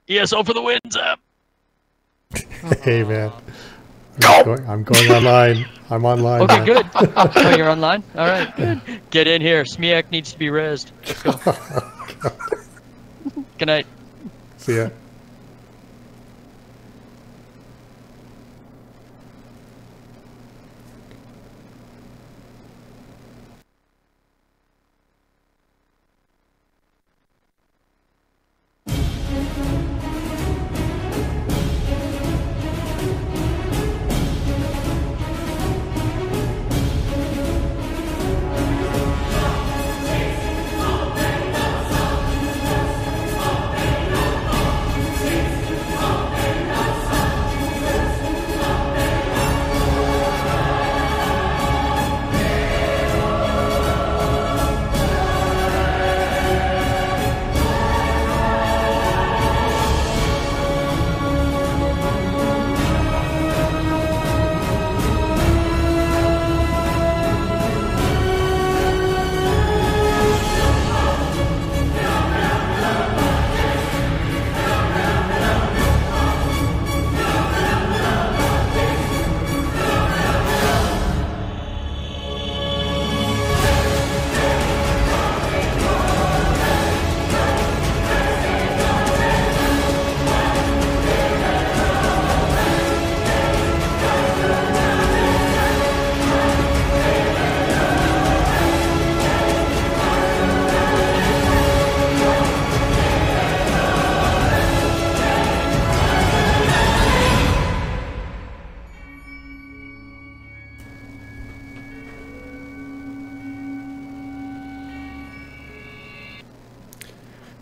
ESO for the win, Zap. Hey man, Go. I'm going online. I'm online. Okay, man. good. Oh, you're online? All right, good. Get in here. Smiak needs to be rezzed. Let's go. Good night. See ya.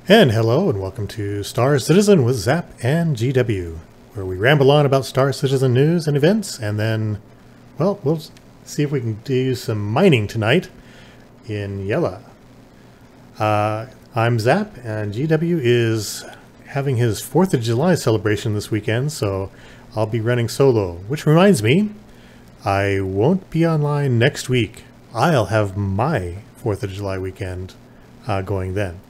And hello and welcome to Star Citizen with Zap and GW, where we ramble on about Star Citizen news and events, and then, well, we'll see if we can do some mining tonight in Yella. I'm Zap, and GW is having his 4th of July celebration this weekend, so I'll be running solo. Which reminds me, I won't be online next week. I'll have my 4th of July weekend going then.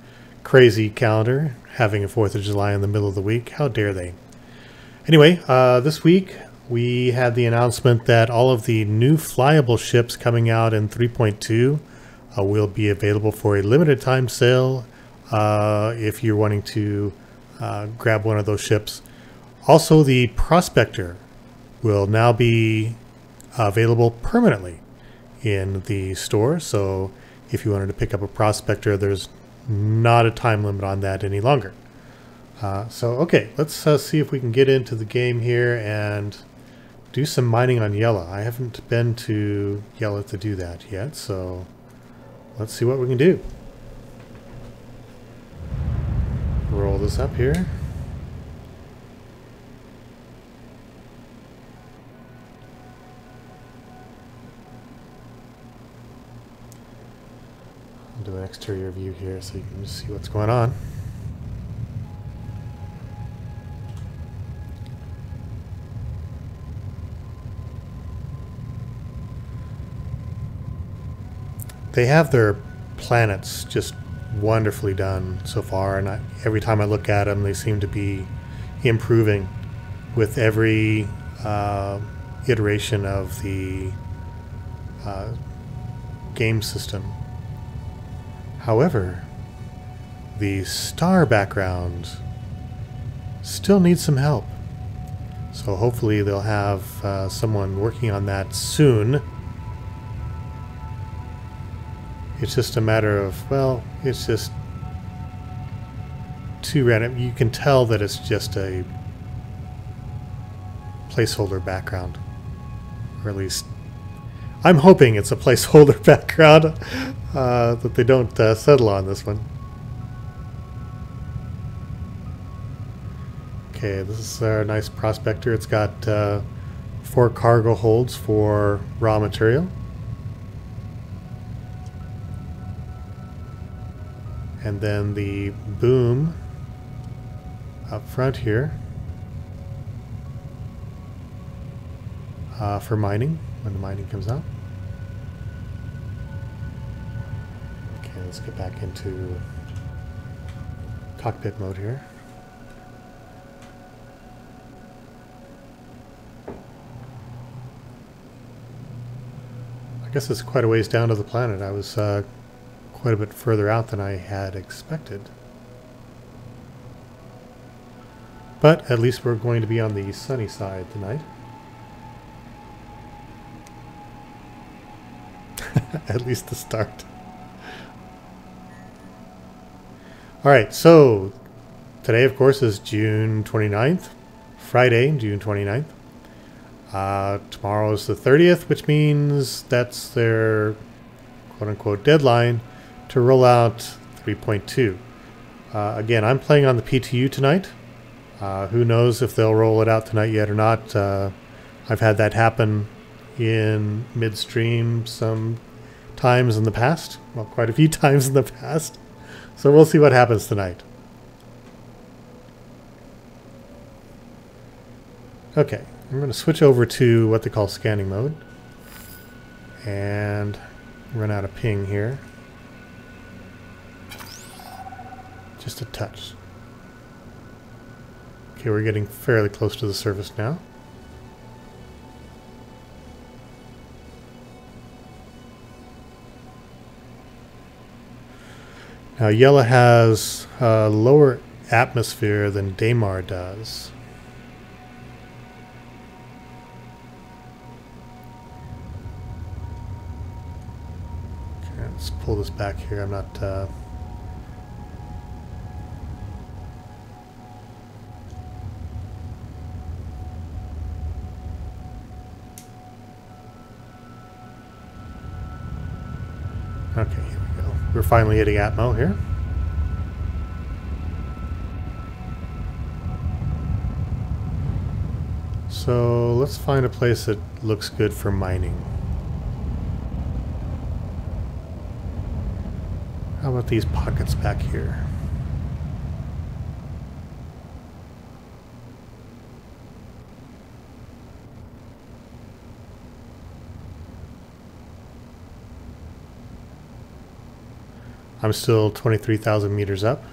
Crazy calendar, having a 4th of July in the middle of the week. How dare they? Anyway, this week we had the announcement that all of the new flyable ships coming out in 3.2 will be available for a limited time sale if you're wanting to grab one of those ships. Also, the Prospector will now be available permanently in the store. So if you wanted to pick up a Prospector, there's not a time limit on that any longer. Okay, let's see if we can get into the game here and do some mining on Yella. I haven't been to Yella to do that yet, so let's see what we can do. Roll this up here. Do an exterior view here so you can see what's going on. They have their planets just wonderfully done so far, and every time I look at them they seem to be improving with every iteration of the game system. However, the star background still needs some help. So hopefully they'll have someone working on that soon. It's just a matter of, well, it's just too random. You can tell that it's just a placeholder background. Or at least I'm hoping it's a placeholder background that they don't settle on this one. Okay, this is our nice Prospector. It's got 4 cargo holds for raw material. And then the boom up front here for mining, when the mining comes out. Okay, let's get back into cockpit mode here. guess it's quite a ways down to the planet. I was quite a bit further out than I had expected. But at least we're going to be on the sunny side tonight. At least to start. Alright, so today, of course, is June 29th. Friday, June 29th. Tomorrow is the 30th, which means that's their quote-unquote deadline to roll out 3.2. Again, I'm playing on the PTU tonight. Who knows if they'll roll it out tonight yet or not. I've had that happen in midstream some times in the past. Well, quite a few times in the past. So we'll see what happens tonight. Okay, I'm going to switch over to what they call scanning mode. And run out of ping here. Just a touch. Okay, we're getting fairly close to the surface now. Now, Yellow has a lower atmosphere than Daymar does. Okay, let's pull this back here. I'm not... Okay, here we go. We're finally hitting Atmo here. So let's find a place that looks good for mining. How about these pockets back here? I'm still 23,000 meters up,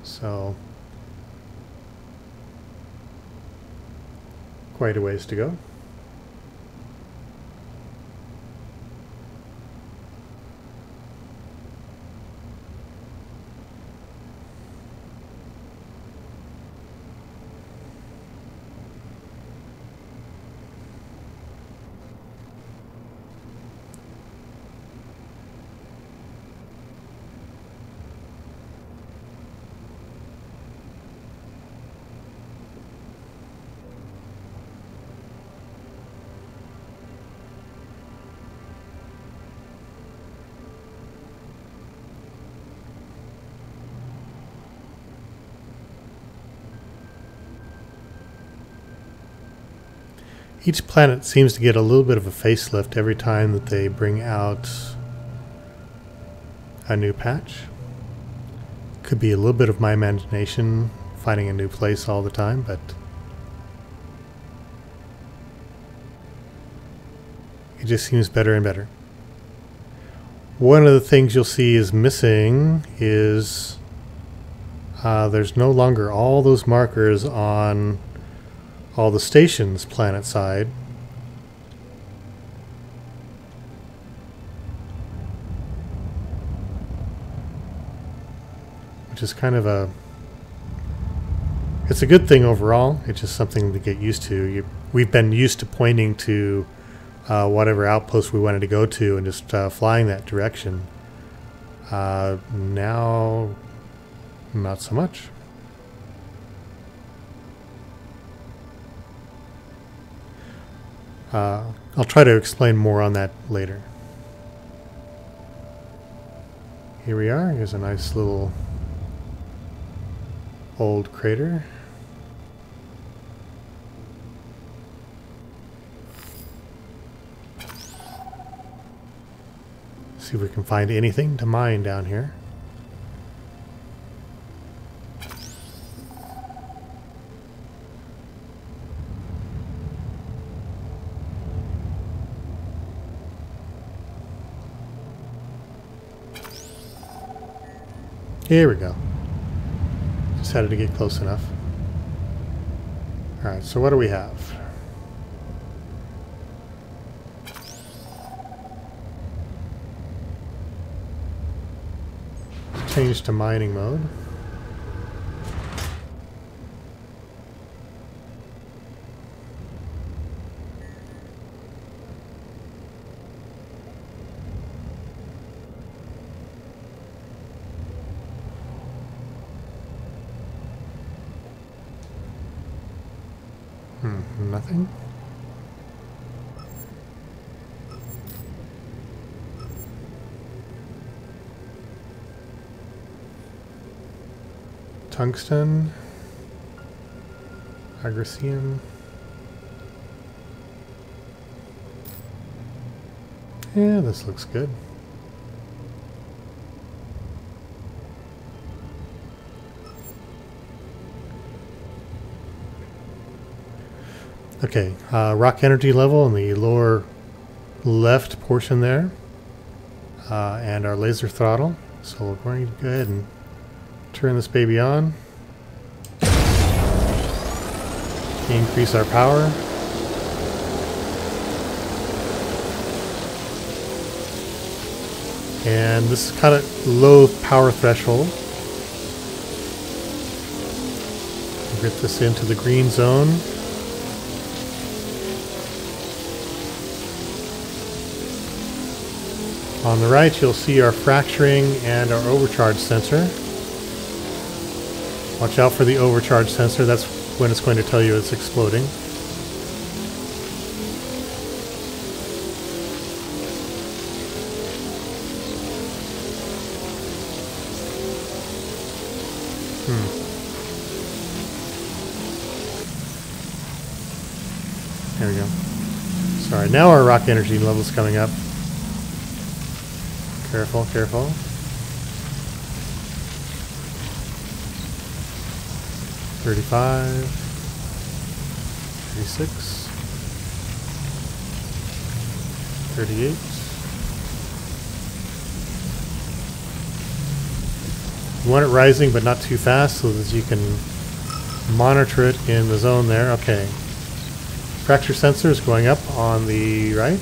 so quite a ways to go. Each planet seems to get a little bit of a facelift every time that they bring out a new patch. Could be a little bit of my imagination finding a new place all the time, but it just seems better and better. One of the things you'll see is missing is there's no longer all those markers on all the stations planet side. Which is kind of a... It's a good thing overall. It's just something to get used to. We've been used to pointing to whatever outpost we wanted to go to and just flying that direction. Now, not so much. I'll try to explain more on that later. Here we are. Here's a nice little old crater. See if we can find anything to mine down here. Here we go. Just had to get close enough. Alright, so what do we have? change to mining mode. Nothing. Tungsten, agricium. Yeah, this looks good. Okay, rock energy level in the lower left portion there, and our laser throttle. So we're going to go ahead and turn this baby on. Increase our power. And this is kind of low power threshold. We'll get this into the green zone. On the right, you'll see our fracturing and our overcharge sensor. Watch out for the overcharge sensor. That's when it's going to tell you it's exploding. There we go. Sorry, now our rock energy level is coming up. Careful, careful. 35, 36, 38. You want it rising, but not too fast, so that you can monitor it in the zone there. Okay. Fracture sensor is going up on the right.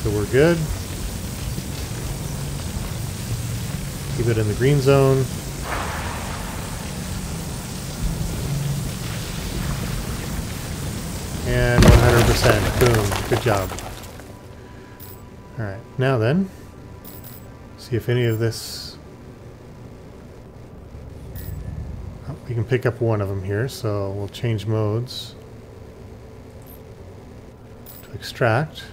So we're good. Keep it in the green zone. And 100%. Boom. Good job. Alright, now then, see if any of this... Oh, we can pick up one of them here, so we'll change modes to extract.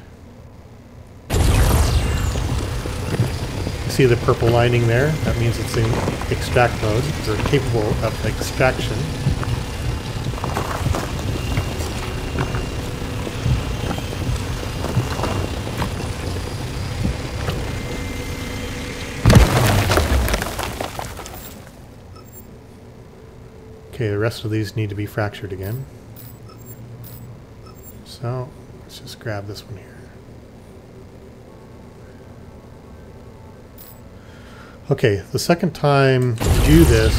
See the purple lining there? That means it's in extract mode. They're capable of extraction. Okay, the rest of these need to be fractured again. So, let's just grab this one here. Okay, the second time you do this,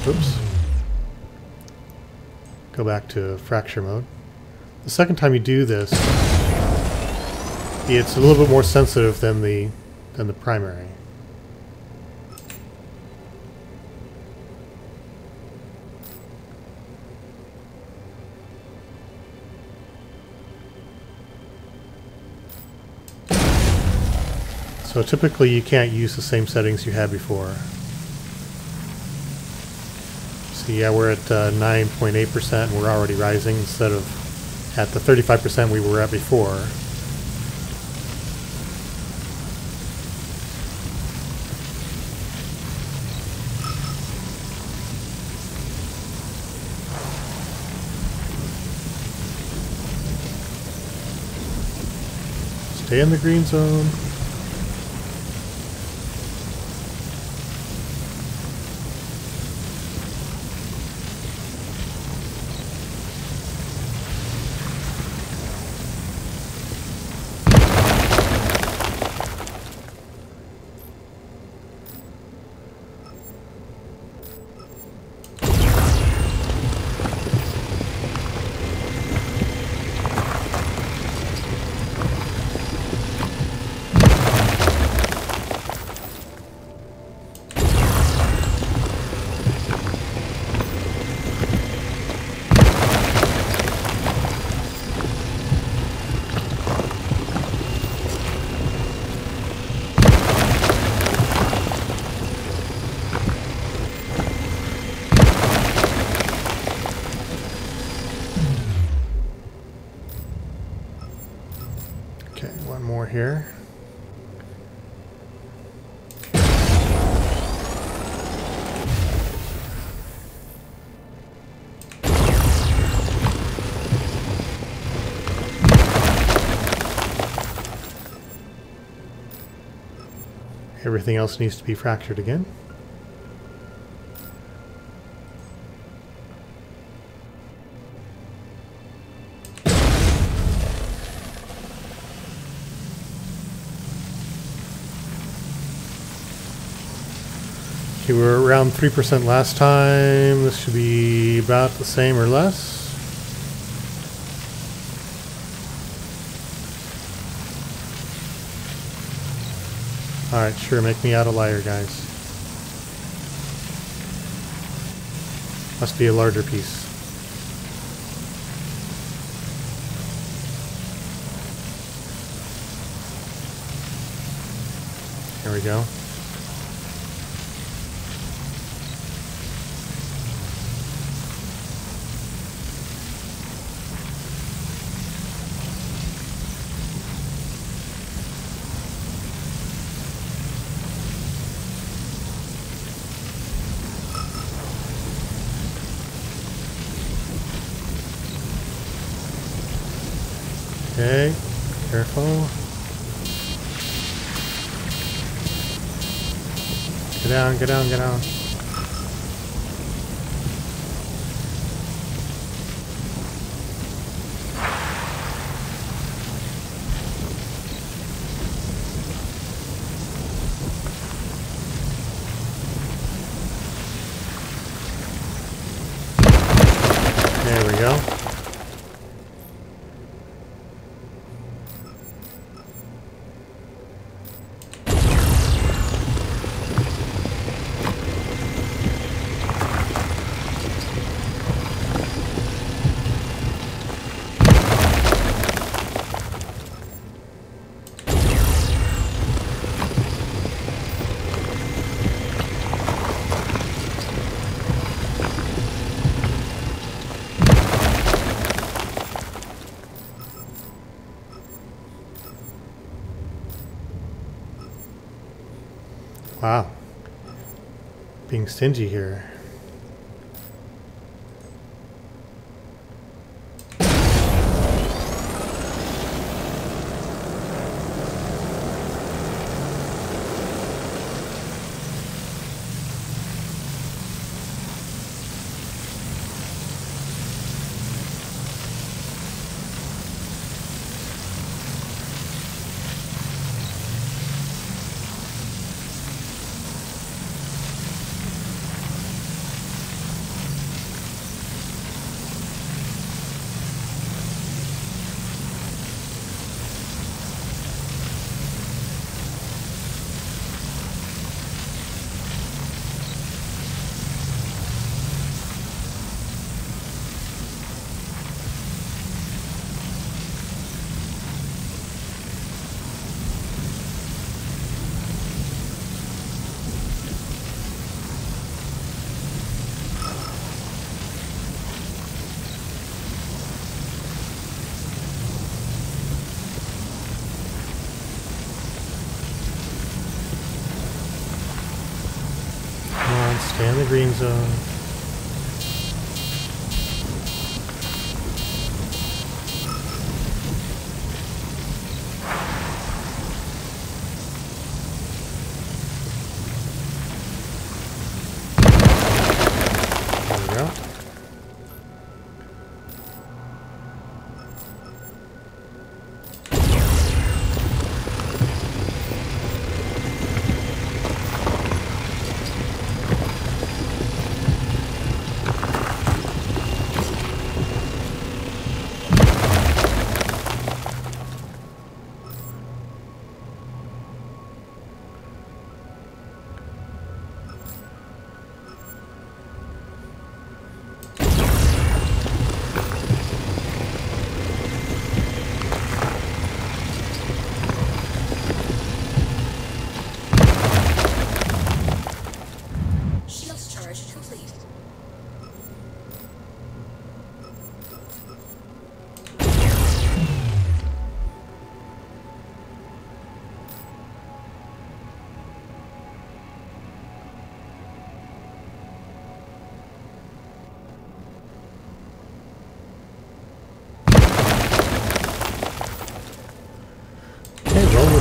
oops, go back to fracture mode. The second time you do this, it's a little bit more sensitive than the primary. So typically you can't use the same settings you had before. So yeah, we're at 9.8% and we're already rising instead of at the 35% we were at before. Stay in the green zone. here. Everything else needs to be fractured again. Okay, we were around 3% last time. This should be about the same or less. Alright, sure, make me out a liar, guys. Must be a larger piece. There we go. Okay, careful. Get down, get down, get down. There we go. Wow. Being stingy here. Stay in the green zone. There we go.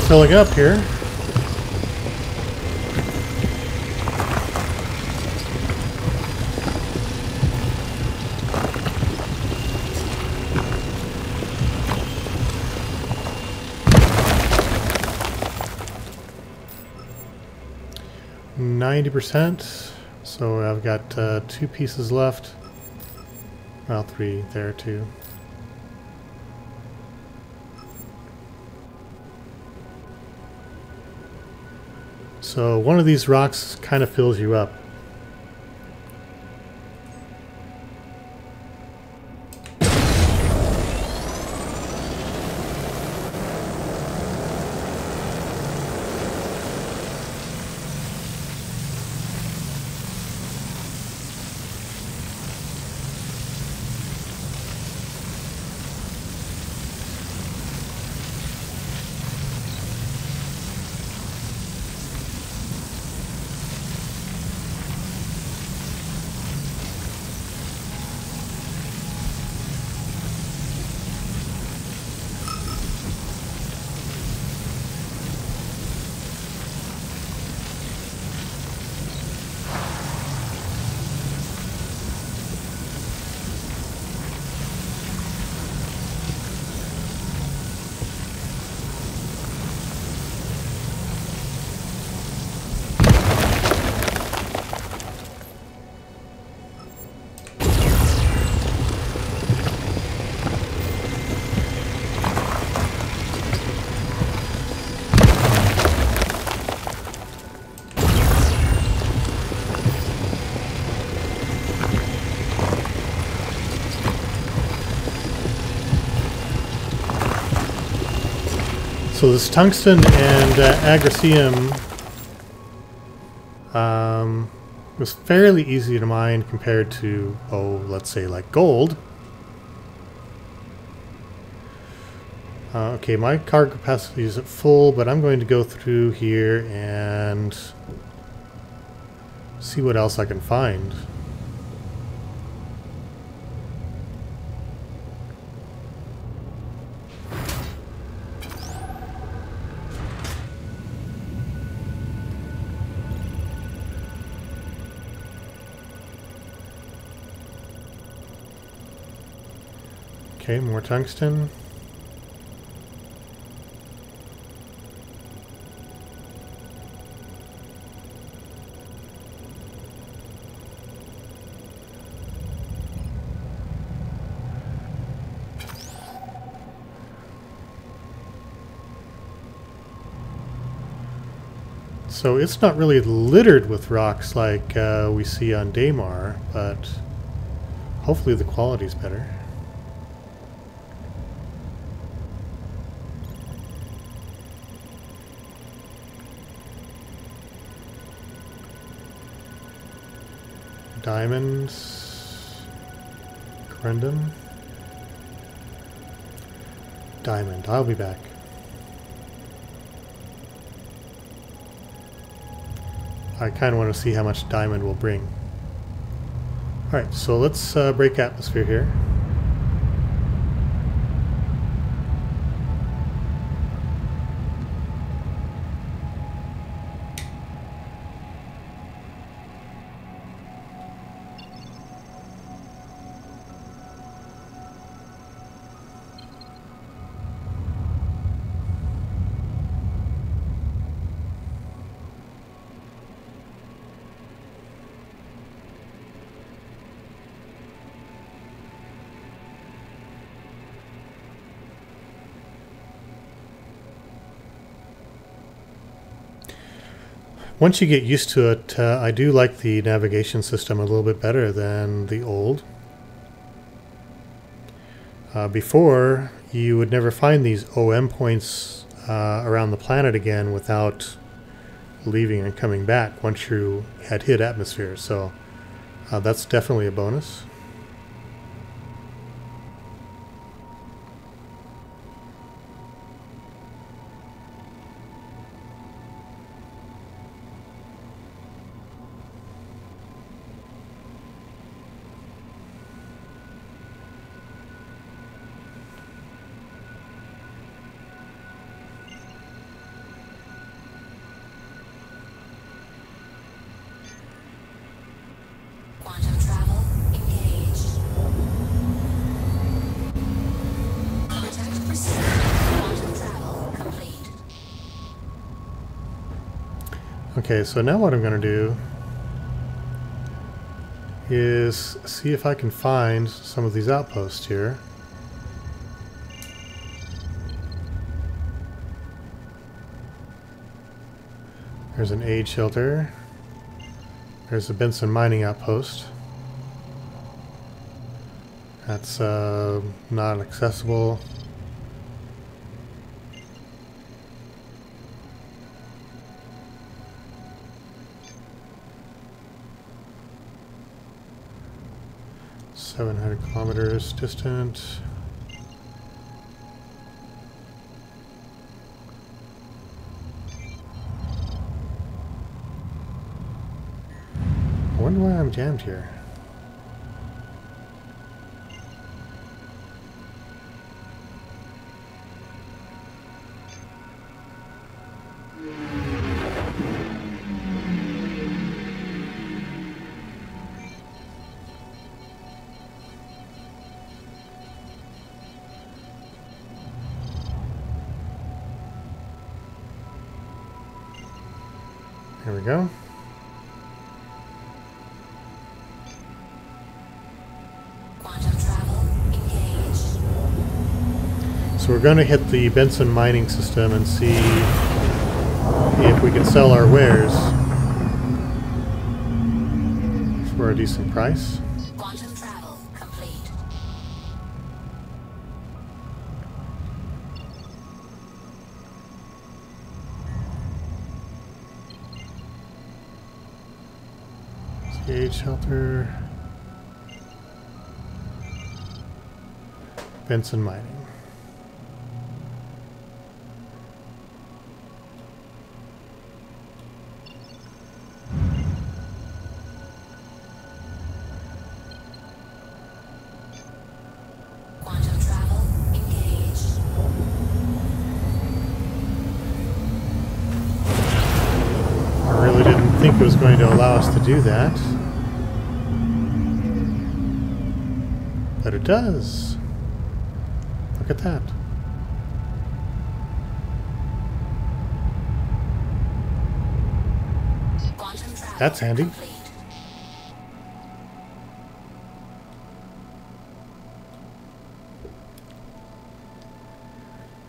filling up here. %, so I've got 2 pieces left. Well, 3 there too. So one of these rocks kind of fills you up. So this tungsten and agricium was fairly easy to mine compared to, oh, let's say like gold. Okay, my cargo capacity is at full, but I'm going to go through here and see what else I can find. Okay, more tungsten. So it's not really littered with rocks like we see on Daymar, but hopefully the quality's better. Diamonds, corundum, diamond. I'll be back. I kind of want to see how much diamond will bring. Alright, so let's break atmosphere here. Once you get used to it, I do like the navigation system a little bit better than the old. Before, you would never find these OM points around the planet again without leaving and coming back once you had hit atmosphere, so that's definitely a bonus. Okay, so now what I'm going to do is see if I can find some of these outposts here. There's an aid shelter. There's the Benson mining outpost. That's not accessible. .700 kilometers distant. I wonder why I'm jammed here. There we go. So we're going to hit the Benson mining system and see if we can sell our wares for a decent price. Quantum travel complete. Aid shelter. Benson mining. Quantum travel engaged. I really didn't think it was going to allow us to do that. But it does. Look at that. Quantum travel That's handy. complete.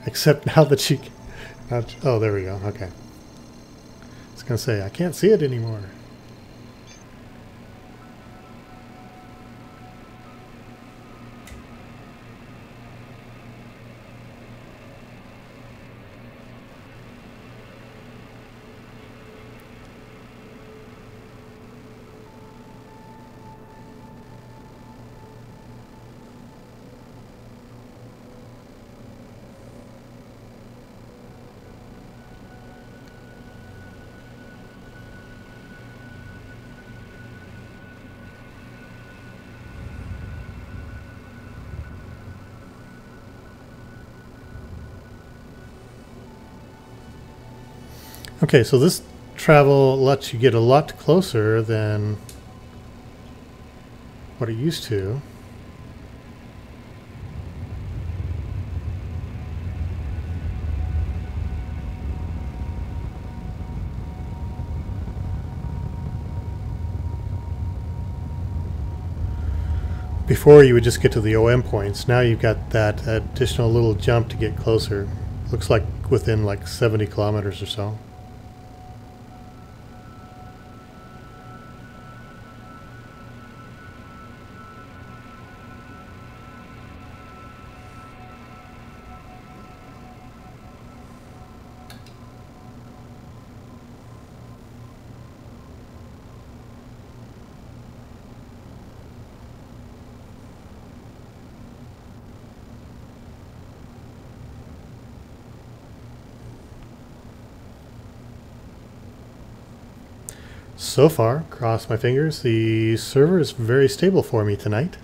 Except now that you... oh, there we go. Okay. I was going to say, I can't see it anymore. Okay, so this travel lets you get a lot closer than what it used to. Before you would just get to the OM points. Now you've got that additional little jump to get closer. Looks like within like 70 kilometers or so. So far, cross my fingers, the server is very stable for me tonight.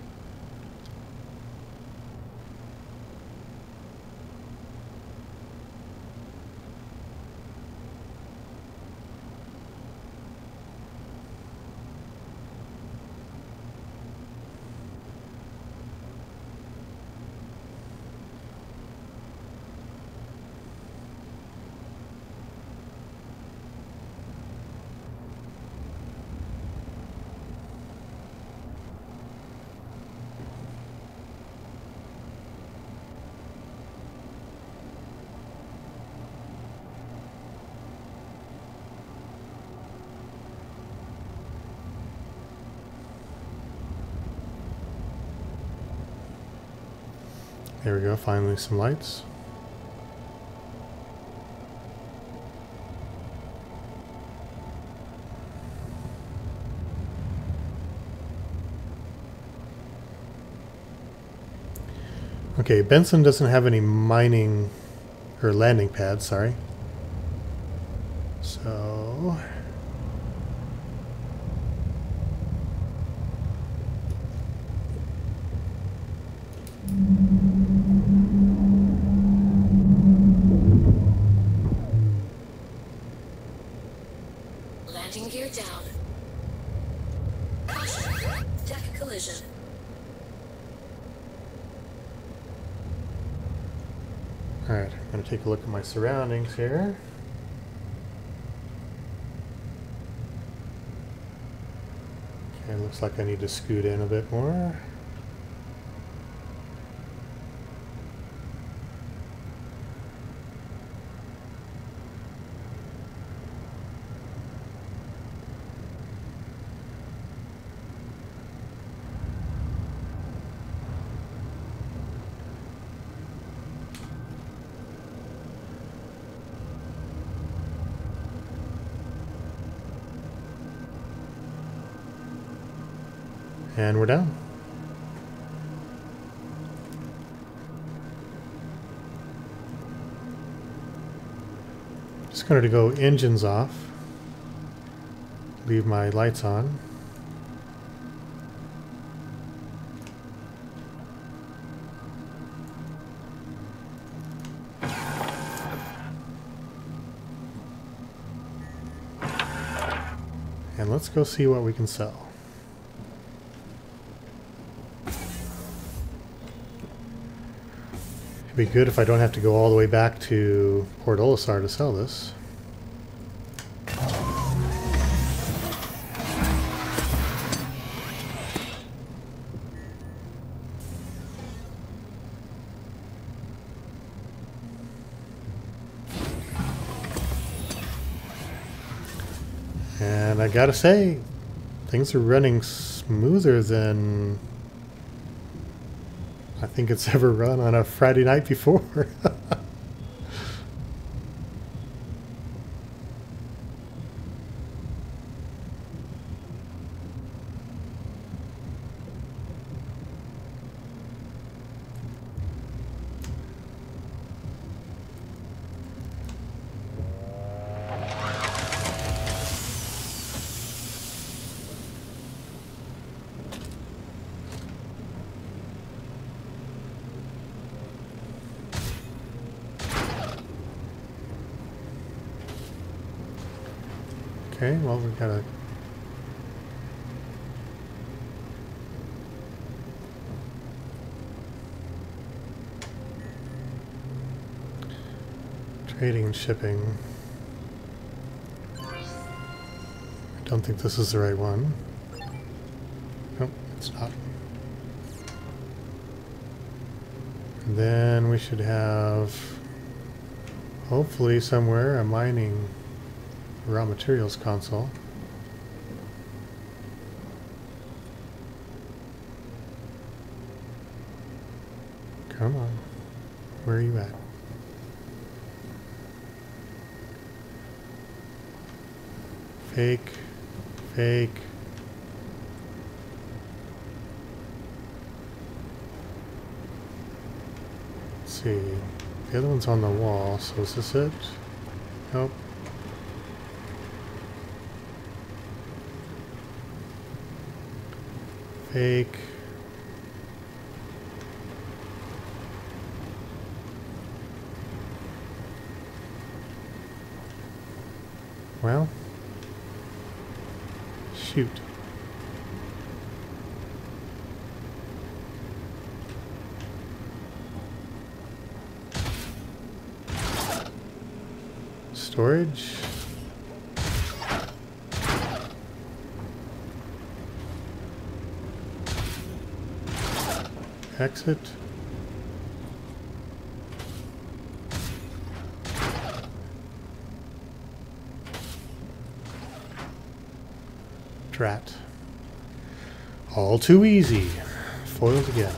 There we go, finally some lights. Okay, Benson doesn't have any mining or landing pads, sorry. So Landing gear down. Caution. Deck collision. alright, I'm going to take a look at my surroundings here. Okay, looks like I need to scoot in a bit more. And we're down. Just going to go engines off. Leave my lights on. And let's go see what we can sell. It'd be good if I don't have to go all the way back to Port Olisar to sell this. And I gotta say, things are running smoother than I think it's ever run on a Friday night before. Okay, well, we gotta trading and shipping. I don't think this is the right one. Nope, it's not. And then we should have, hopefully somewhere, a mining raw materials console. Come on. Where are you at? Fake. Fake. Let's see. The other one's on the wall, so is this it? Nope. Fake. Well, shoot. Storage. Exit. Drat. All too easy. Foiled again.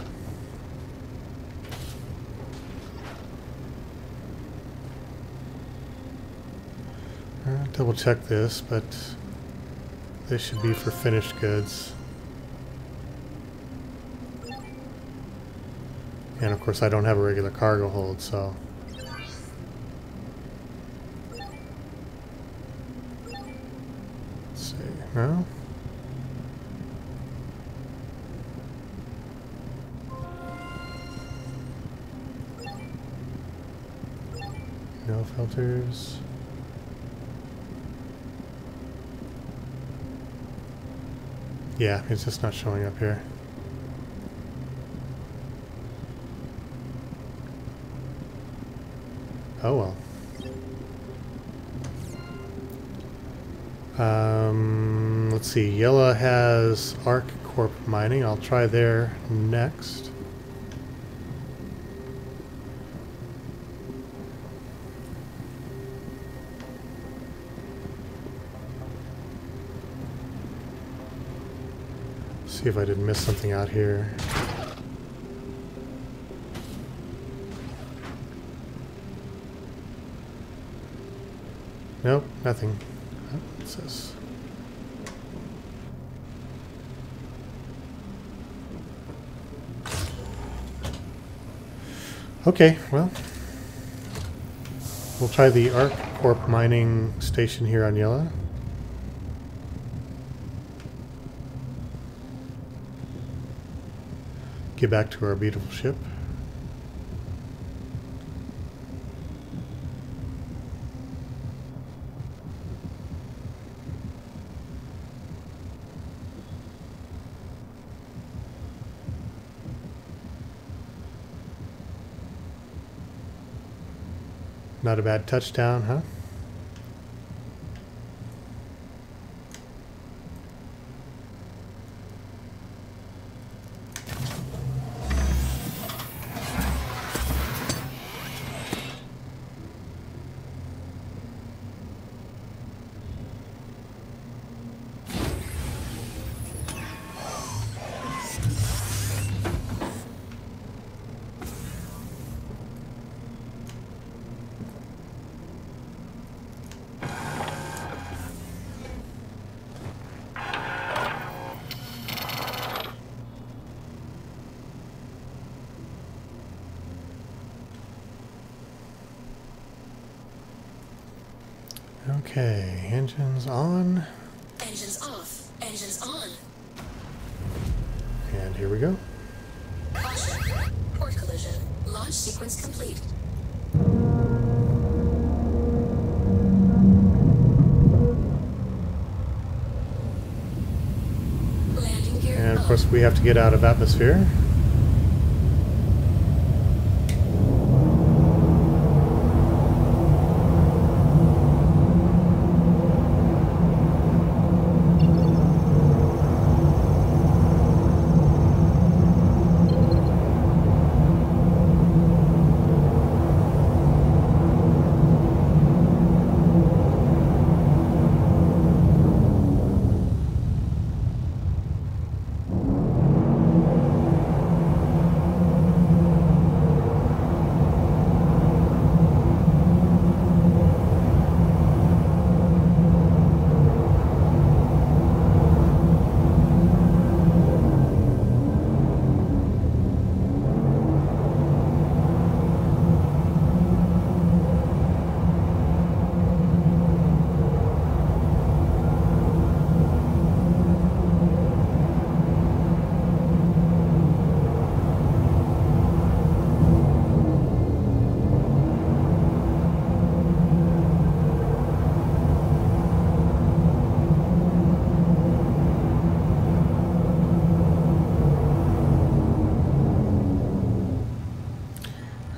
Double check this, but this should be for finished goods. And of course I don't have a regular cargo hold, so... Let's see, no? No filters. Yeah, it's just not showing up here. Oh well. Let's see. Yella has Arc Corp mining. I'll try there next. See if I didn't miss something out here. Nope, nothing. Oh, what's this? Okay, well, we'll try the Arc Corp mining station here on Yella. Get back to our beautiful ship. Not a bad touchdown, huh? Okay, engines on. Engines off. Engines on. And here we go. Caution. Port collision. Launch sequence complete. Landing gear And of up. course we have to get out of atmosphere.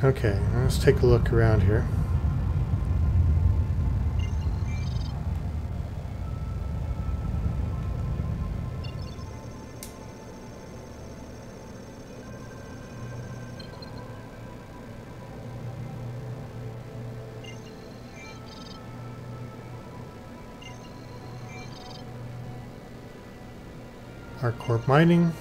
Okay, let's take a look around here. Arc Corp mining.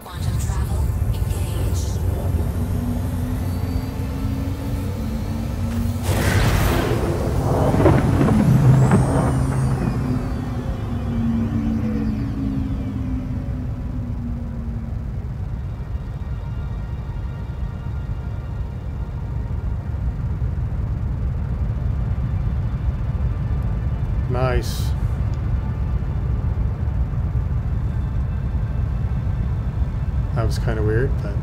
Quantum travel engaged. was kind of weird, but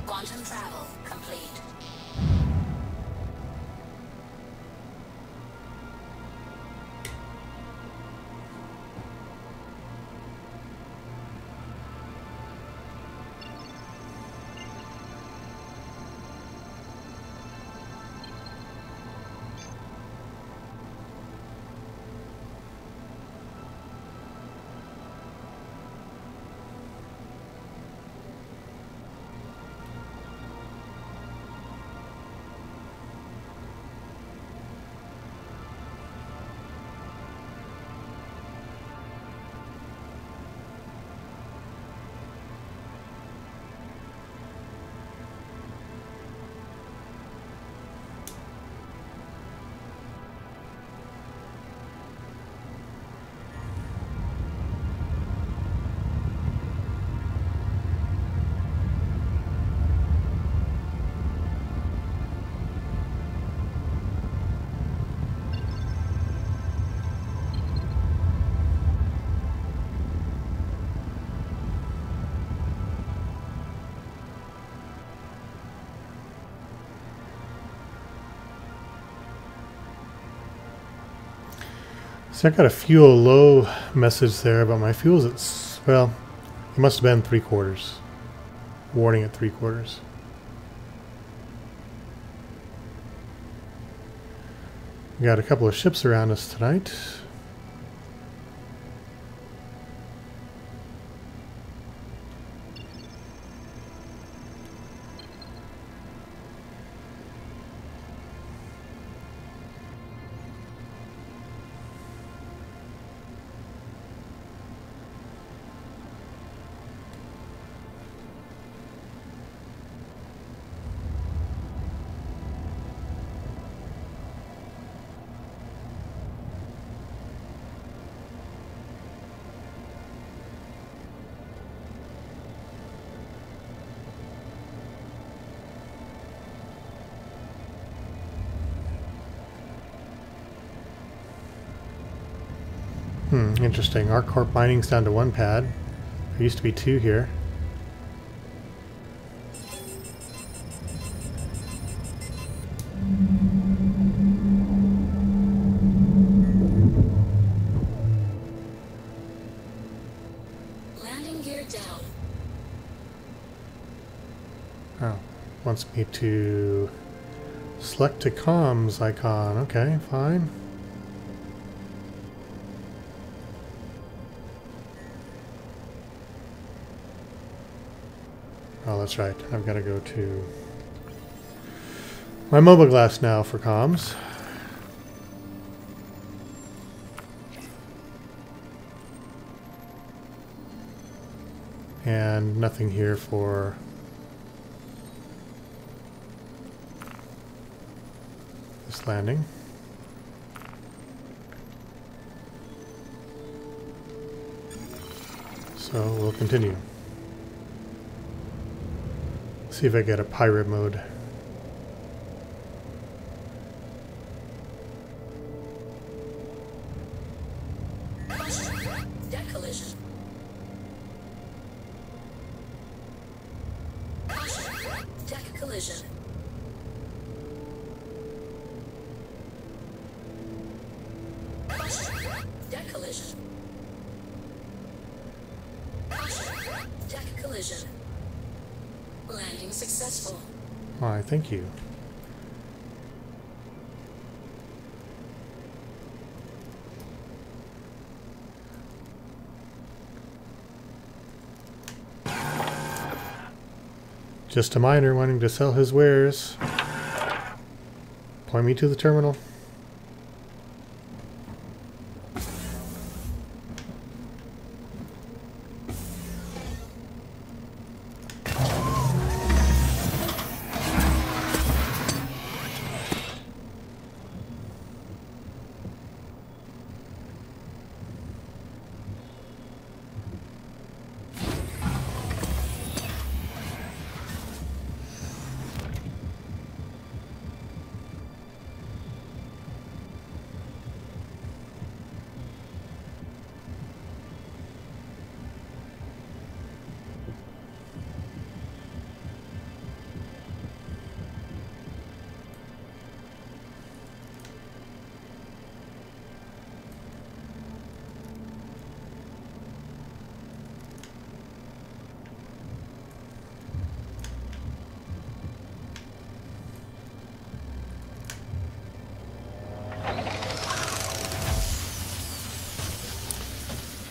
Quantum travel complete. so I got a fuel low message there, but my fuel's at, well, it must have been 3/4. Warning at 3/4. We got a couple of ships around us tonight. Interesting. Our corp mining's down to 1 pad. There used to be 2 here. Landing gear down. Oh, wants me to select a comms icon. Okay, fine. Oh, that's right. I've got to go to my mobile glass now for comms. And nothing here for this landing. So we'll continue. See if I get a pirate mode. Deck collision. Deck collision. Deck collision. Deck collision. Landing successful. Why, thank you. Just a miner wanting to sell his wares. Point me to the terminal.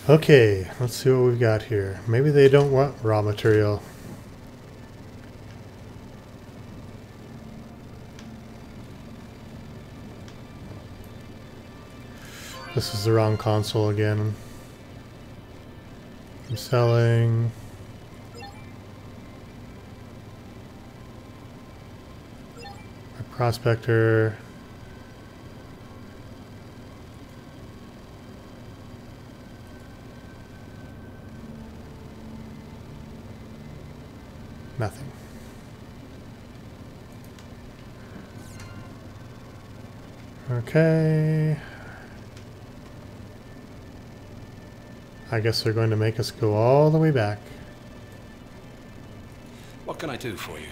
Okay, let's see what we've got here. Maybe they don't want raw material. This is the wrong console again. I'm selling. A prospector. Nothing. Okay. I guess they're going to make us go all the way back. What can I do for you?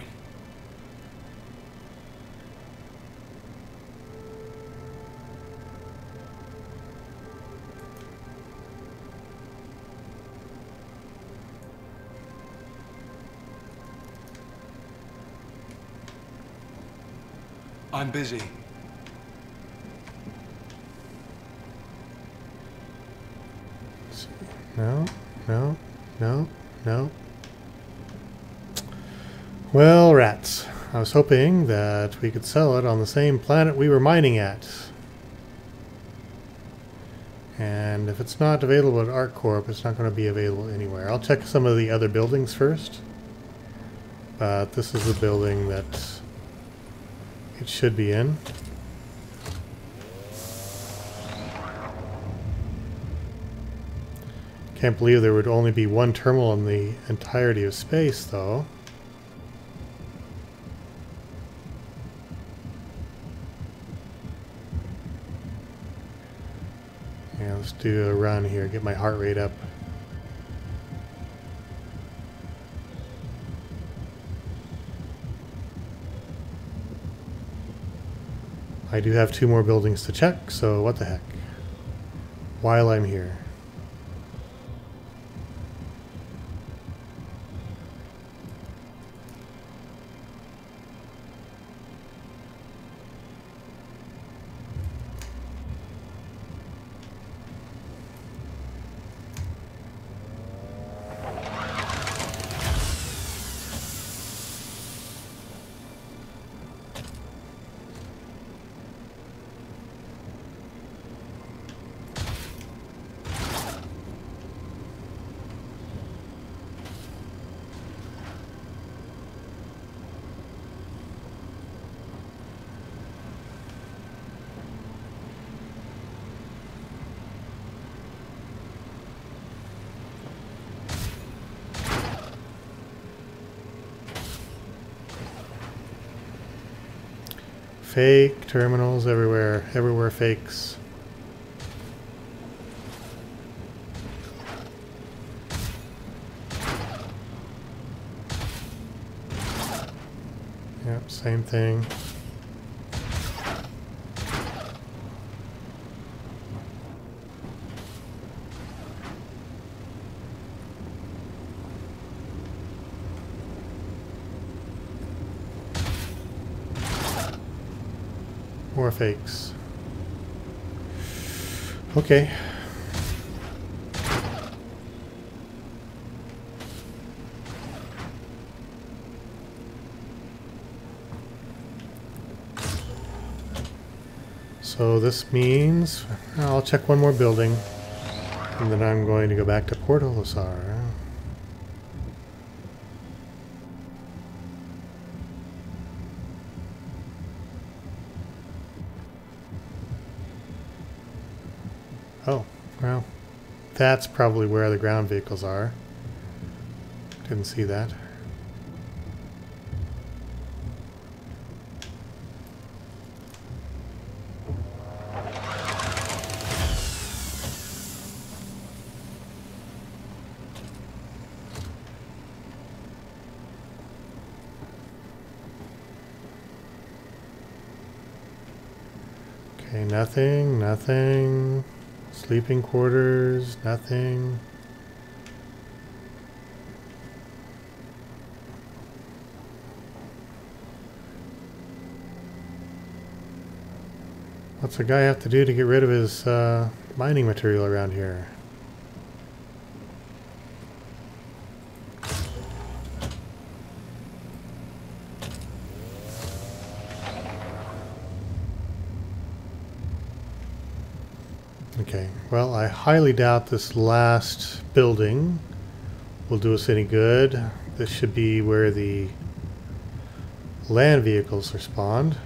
I'm busy. No, no, no, no. Well, rats. I was hoping that we could sell it on the same planet we were mining at. And if it's not available at ArcCorp, it's not going to be available anywhere. I'll check some of the other buildings first. But this is the building that it should be in. Can't believe there would only be one terminal in the entirety of space, though. Yeah, let's do a run here, get my heart rate up. I do have 2 more buildings to check, so what the heck. While I'm here. Fake terminals everywhere. Everywhere fakes. Yep, same thing. More fakes. Okay. So this means I'll check one more building and then I'm going to go back to Port Olisar. Oh, well, that's probably where the ground vehicles are. Didn't see that. Okay, nothing, nothing. Sleeping quarters, nothing. What's a guy have to do to get rid of his mining material around here? Okay, well, I highly doubt this last building will do us any good. This should be where the land vehicles are spawned.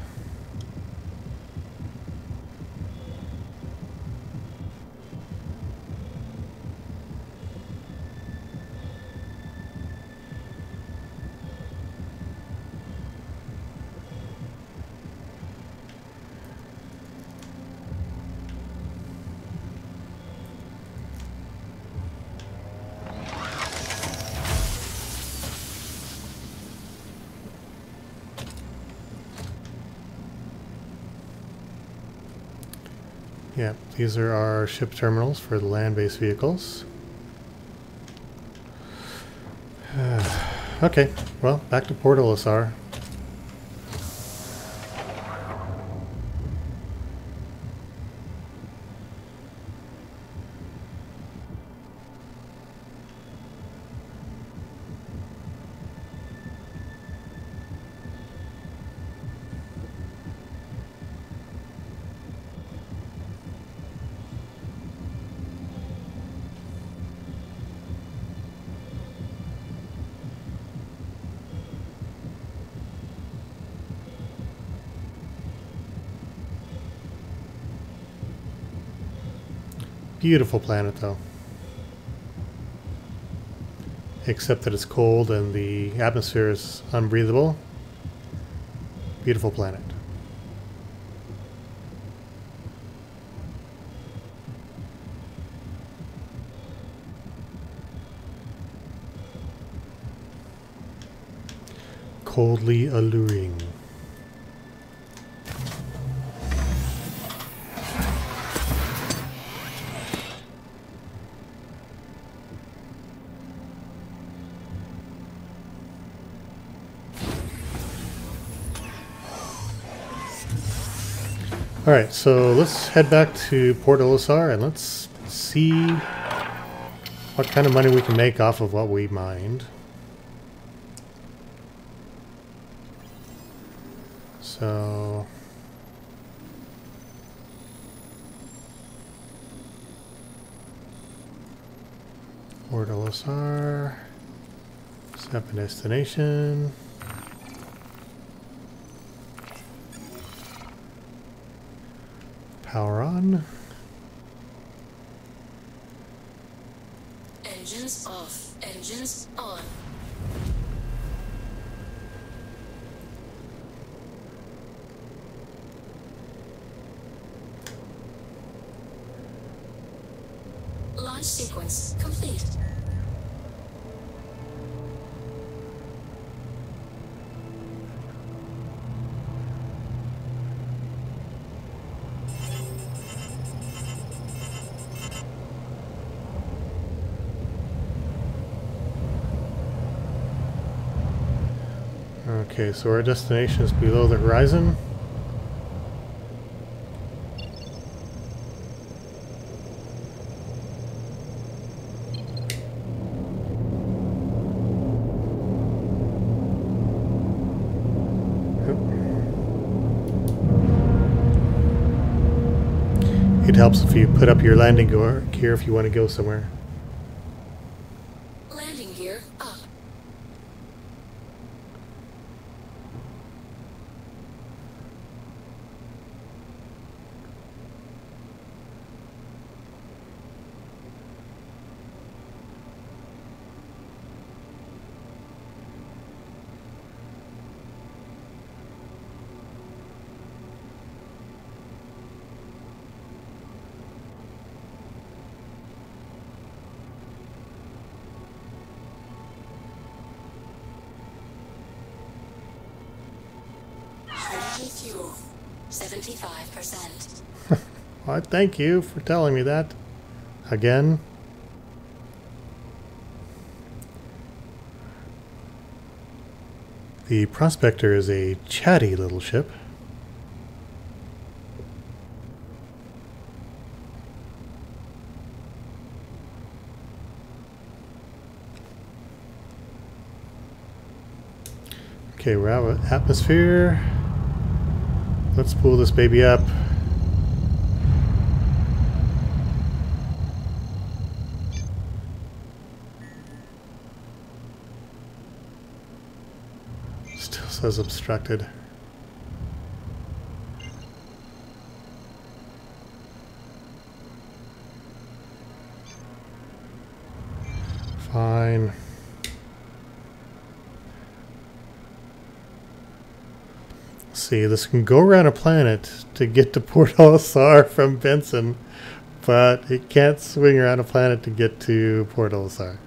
Yeah, these are our ship terminals for the land-based vehicles. Okay, well, back to Port Olisar. Beautiful planet, though. Except that it's cold and the atmosphere is unbreathable. Beautiful planet. Coldly alluring. Alright, so let's head back to Port Olisar and let's see what kind of money we can make off of what we mined. So Port Olisar, set a destination. Power on. Engines off. Engines on. Launch sequence complete. Okay, so our destination is below the horizon. It helps if you put up your landing gear if you want to go somewhere. Landing gear up. Hydrogen fuel, 75%. Well, thank you for telling me that. Again. The Prospector is a chatty little ship. Okay, we're out of atmosphere. Let's pull this baby up. says obstructed. Fine. See, this can go around a planet to get to Port Olisar from Benson, but it can't swing around a planet to get to Port Olisar.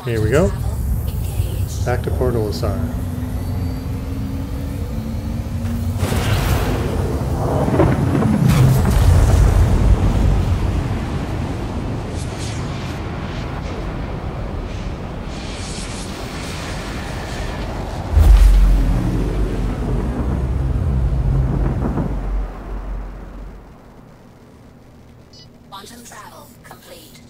Here we go. Back to Port Olisar. Quantum travel complete.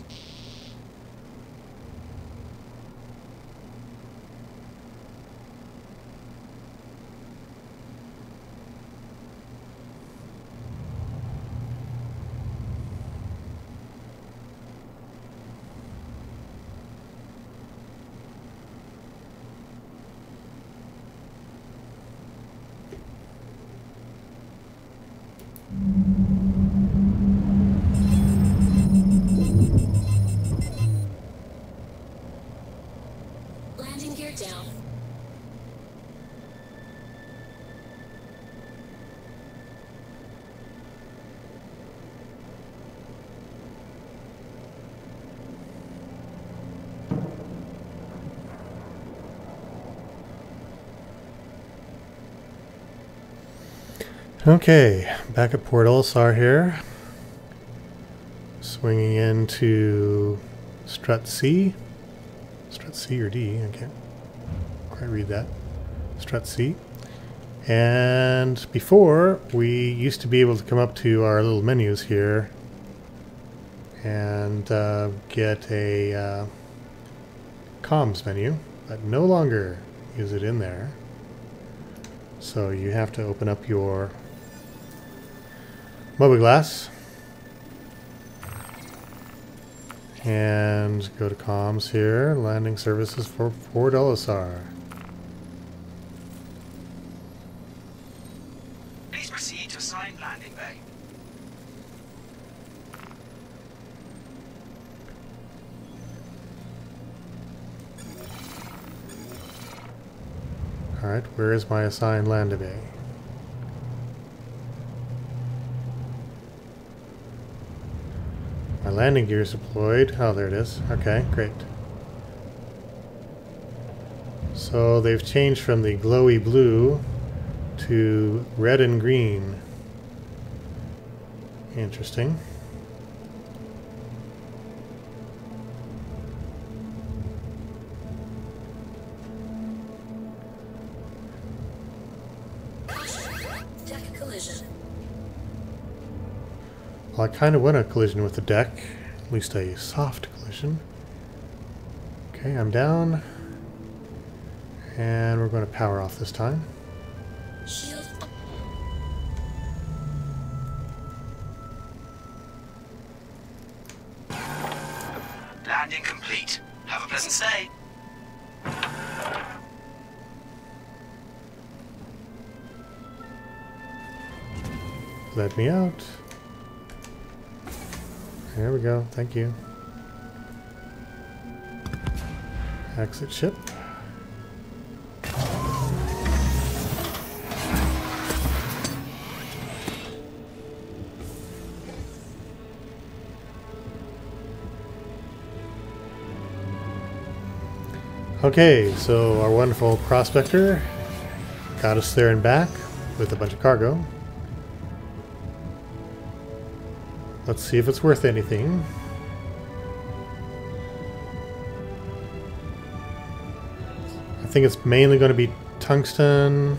Landing gear down. Okay, back at Port Olisar here. Swinging into Strut C. Strut C or D, I can't quite read that. Strut C. And before, we used to be able to come up to our little menus here and get a comms menu, but no longer is it in there. So you have to open up your Mobiglass and go to comms here, landing services for Port Olisar. Please proceed to assigned landing bay. Alright, where is my assigned landing bay? My landing gear is deployed. Oh, there it is. Okay, great. So they've changed from the glowy blue to red and green. Interesting. Deck collision. Well, I kind of want a collision with the deck. At least a soft collision. Okay, I'm down. And we're going to power off this time. Shield up. Landing complete. Have a pleasant stay. Let me out. There we go. Thank you. Exit ship. Okay, so our wonderful prospector got us there and back with a bunch of cargo. Let's see if it's worth anything. think it's mainly going to be tungsten.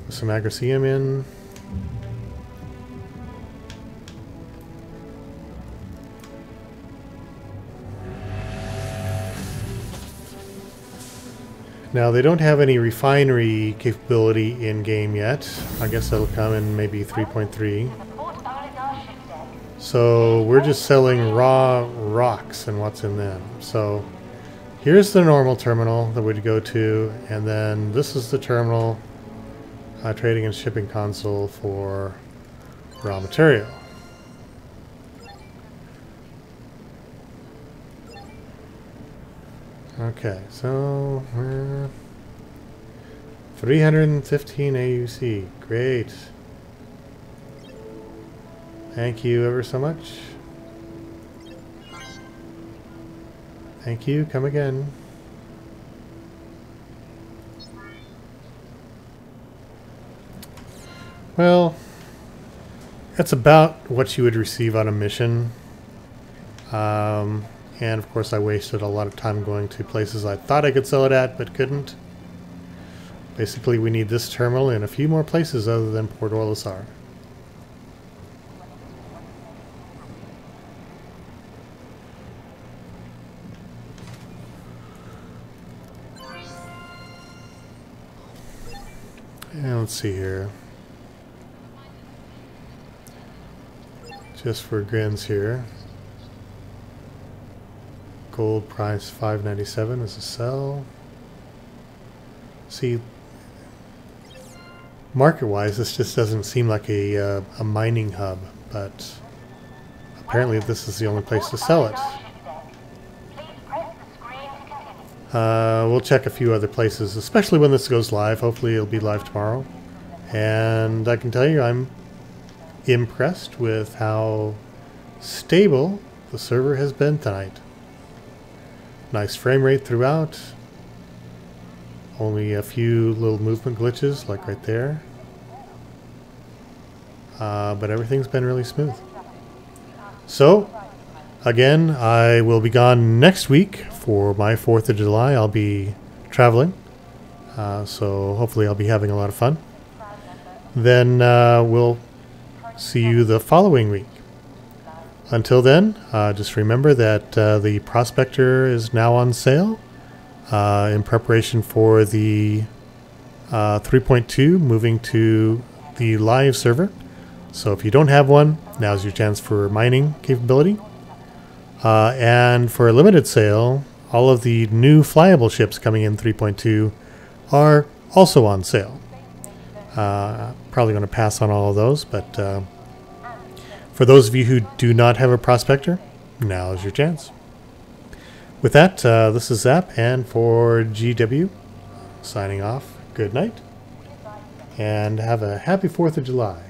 Some agricium in. Now they don't have any refinery capability in game yet. I guess that'll come in maybe 3.3. So we're just selling raw rocks and what's in them. So here's the normal terminal that we'd go to, and then this is the terminal, trading and shipping console for raw material. Okay, so we're 315 AUC. Great. Thank you ever so much. Thank you. Come again. Well, that's about what you would receive on a mission. And of course I wasted a lot of time going to places I thought I could sell it at, but couldn't. Basically we need this terminal in a few more places other than Port Olisar. And let's see here. Just for grins here. Gold price 597 is a sell. See, market-wise, this just doesn't seem like a mining hub, but apparently this is the only place to sell it. We'll check a few other places, especially when this goes live. Hopefully it'll be live tomorrow. And I can tell you I'm impressed with how stable the server has been tonight. Nice frame rate throughout. Only a few little movement glitches, like right there. But everything's been really smooth. So, again, I will be gone next week for my 4th of July. I'll be traveling. So hopefully I'll be having a lot of fun. Then we'll see you the following week. Until then, just remember that the Prospector is now on sale in preparation for the 3.2 moving to the live server. So if you don't have one, now's your chance for mining capability. And for a limited sale, all of the new flyable ships coming in 3.2 are also on sale. Probably going to pass on all of those, but for those of you who do not have a Prospector, now is your chance. With that, this is Zap, and for GW, signing off, good night, and have a happy 4th of July.